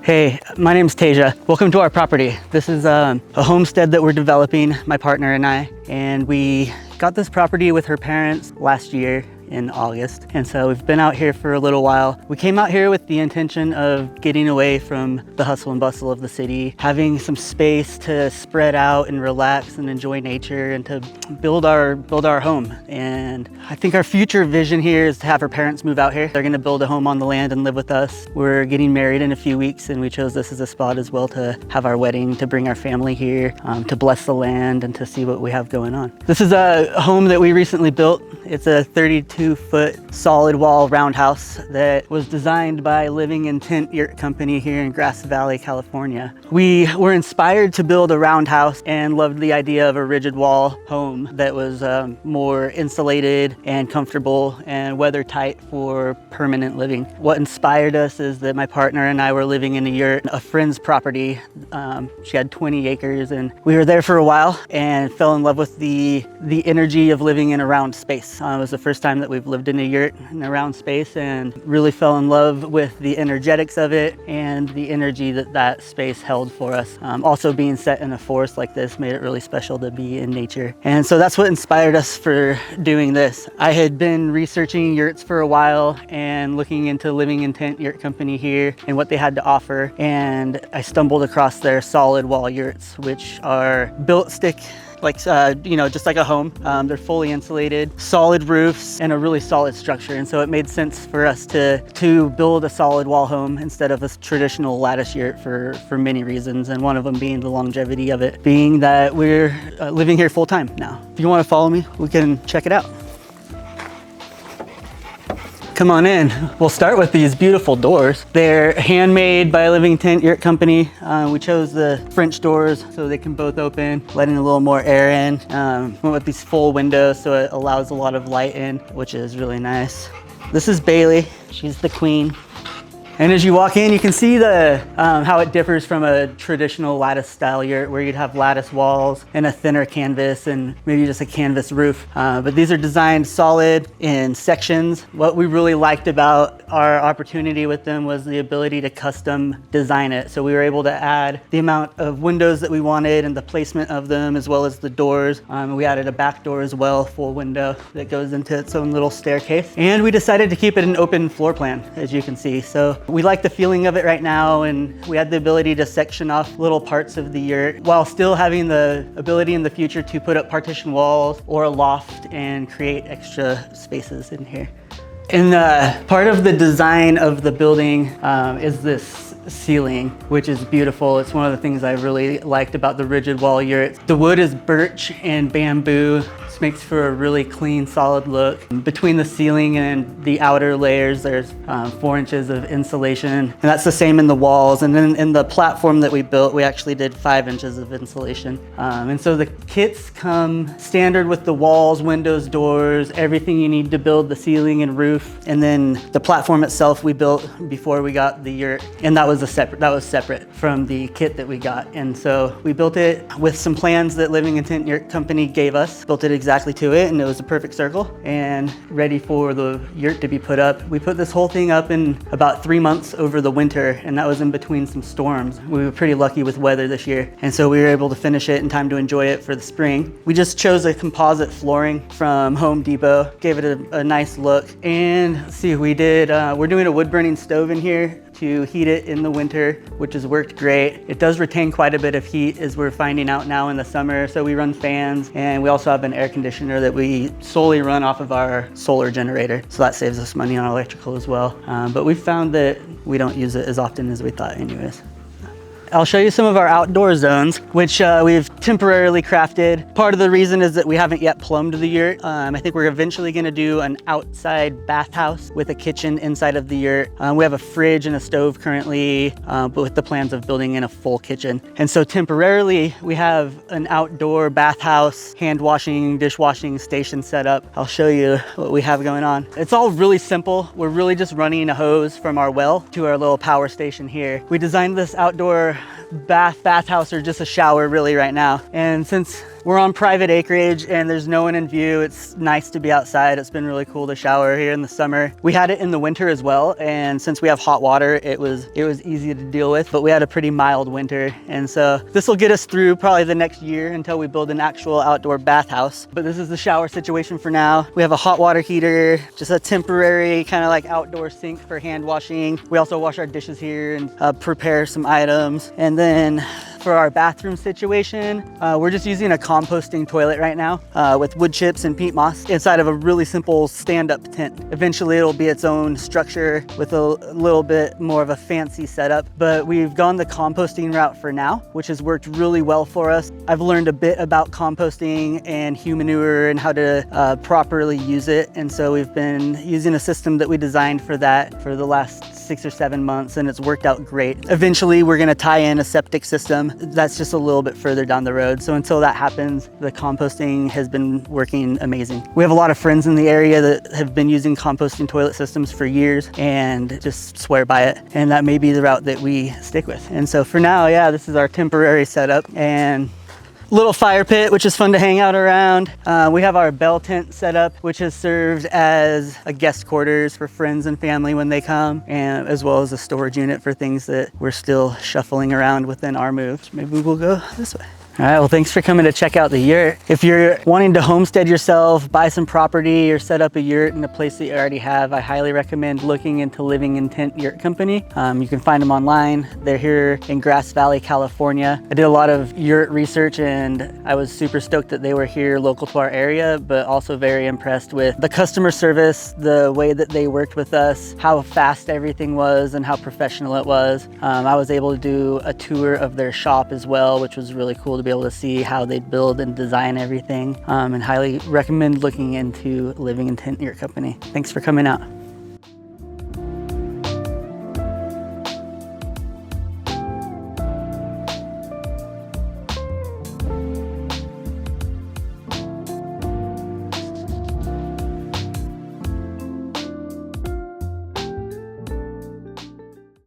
Hey, my name's Tasia. Welcome to our property. This is a homestead that we're developing, my partner and I, and we got this property with her parents last year in August. And so we've been out here for a little while. We came out here with the intention of getting away from the hustle and bustle of the city, having some space to spread out and relax and enjoy nature and to build our home. And I think our future vision here is to have her parents move out here. They're gonna build a home on the land and live with us. We're getting married in a few weeks and we chose this as a spot as well to have our wedding, to bring our family here, to bless the land and to see what we have going on. This is a home that we recently built. It's a 32-foot solid wall roundhouse that was designed by Living Intent Yurt company here in Grass Valley, California. We were inspired to build a roundhouse and loved the idea of a rigid wall home that was more insulated and comfortable and weather tight for permanent living. What inspired us is that my partner and I were living in a yurt, a friend's property. She had 20 acres and we were there for a while and fell in love with the energy of living in a round space. It was the first time that we've lived in a yurt in a round space and really fell in love with the energetics of it and the energy that space held for us. Also being set in a forest like this made it really special to be in nature. And so that's what inspired us for doing this. I had been researching yurts for a while and looking into Living Intent Yurt company here and what they had to offer. And I stumbled across their solid wall yurts, which are built stick like, just like a home. They're fully insulated, solid roofs, and a really solid structure. And so it made sense for us to build a solid wall home instead of a traditional lattice yurt for many reasons. And one of them being the longevity of it, being that we're living here full time now. If you want to follow me, we can check it out. Come on in. We'll start with these beautiful doors. They're handmade by Living Intent Yurt company. We chose the French doors so they can both open, letting a little more air in. Went with these full windows so it allows a lot of light in, which is really nice. This is Bailey. She's the queen. And as you walk in, you can see how it differs from a traditional lattice style yurt where you'd have lattice walls and a thinner canvas and maybe just a canvas roof. But these are designed solid in sections. What we really liked about our opportunity with them was the ability to custom design it. So we were able to add the amount of windows that we wanted and the placement of them, as well as the doors. We added a back door as well, full window that goes into its own little staircase. And we decided to keep it an open floor plan, as you can see. So we like the feeling of it right now, and we had the ability to section off little parts of the yurt while still having the ability in the future to put up partition walls or a loft and create extra spaces in here. And part of the design of the building is this ceiling, which is beautiful. It's one of the things I really liked about the rigid wall yurt. The wood is birch and bamboo. This makes for a really clean, solid look. Between the ceiling and the outer layers, there's 4 inches of insulation, and that's the same in the walls. And then in the platform that we built, we actually did 5 inches of insulation. And so the kits come standard with the walls, windows, doors, everything you need to build the ceiling and roof. And then the platform itself we built before we got the yurt, and that was separate from the kit that we got. And so we built it with some plans that Living Intent Yurt company gave us, built it exactly to it, and it was a perfect circle and ready for the yurt to be put up. We put this whole thing up in about 3 months over the winter, and that was in between some storms. We were pretty lucky with weather this year, and so we were able to finish it in time to enjoy it for the spring. We just chose a composite flooring from Home Depot, gave it a nice look. And let's see, we're doing a wood burning stove in here to heat it in the winter, which has worked great. It does retain quite a bit of heat, as we're finding out now in the summer. So we run fans, and we also have an air conditioner that we solely run off of our solar generator. So that saves us money on electrical as well. But we found that we don't use it as often as we thought anyways. I'll show you some of our outdoor zones, which we've temporarily crafted. Part of the reason is that we haven't yet plumbed the yurt. I think we're eventually gonna do an outside bathhouse with a kitchen inside of the yurt. We have a fridge and a stove currently, but with the plans of building in a full kitchen. And so temporarily, we have an outdoor bathhouse, hand washing, dishwashing station set up. I'll show you what we have going on. It's all really simple. We're really just running a hose from our well to our little power station here. We designed this outdoor bathhouse, or just a shower really right now. And since We're on private acreage and there's no one in view. It's nice to be outside. It's been really cool to shower here in the summer. We had it in the winter as well, and since we have hot water, it was easy to deal with, but we had a pretty mild winter. And so this will get us through probably the next year until we build an actual outdoor bathhouse. But this is the shower situation for now. We have a hot water heater, just a temporary kind of like outdoor sink for hand washing. We also wash our dishes here and prepare some items. And then for our bathroom situation, we're just using a composting toilet right now with wood chips and peat moss inside of a really simple stand-up tent. Eventually it'll be its own structure with a little bit more of a fancy setup, but we've gone the composting route for now, which has worked really well for us. I've learned a bit about composting and humanure and how to properly use it, and so we've been using a system that we designed for that for the last 6 or 7 months, and it's worked out great. Eventually we're gonna tie in a septic system. That's just a little bit further down the road. So until that happens, the composting has been working amazing. We have a lot of friends in the area that have been using composting toilet systems for years and just swear by it. And that may be the route that we stick with. And so for now, yeah, this is our temporary setup, and little fire pit, which is fun to hang out around. We have our bell tent set up, which has served as a guest quarters for friends and family when they come, and as well as a storage unit for things that we're still shuffling around within our move. Maybe we'll go this way. All right, well, thanks for coming to check out the yurt. If you're wanting to homestead yourself, buy some property, or set up a yurt in a place that you already have, I highly recommend looking into Living Intent Yurt Company. You can find them online. They're here in Grass Valley, California. I did a lot of yurt research and I was super stoked that they were here local to our area, but also very impressed with the customer service, the way that they worked with us, how fast everything was, and how professional it was. I was able to do a tour of their shop as well, which was really cool to be able to see how they build and design everything, and highly recommend looking into Living Intent Yurt Company. Thanks for coming out.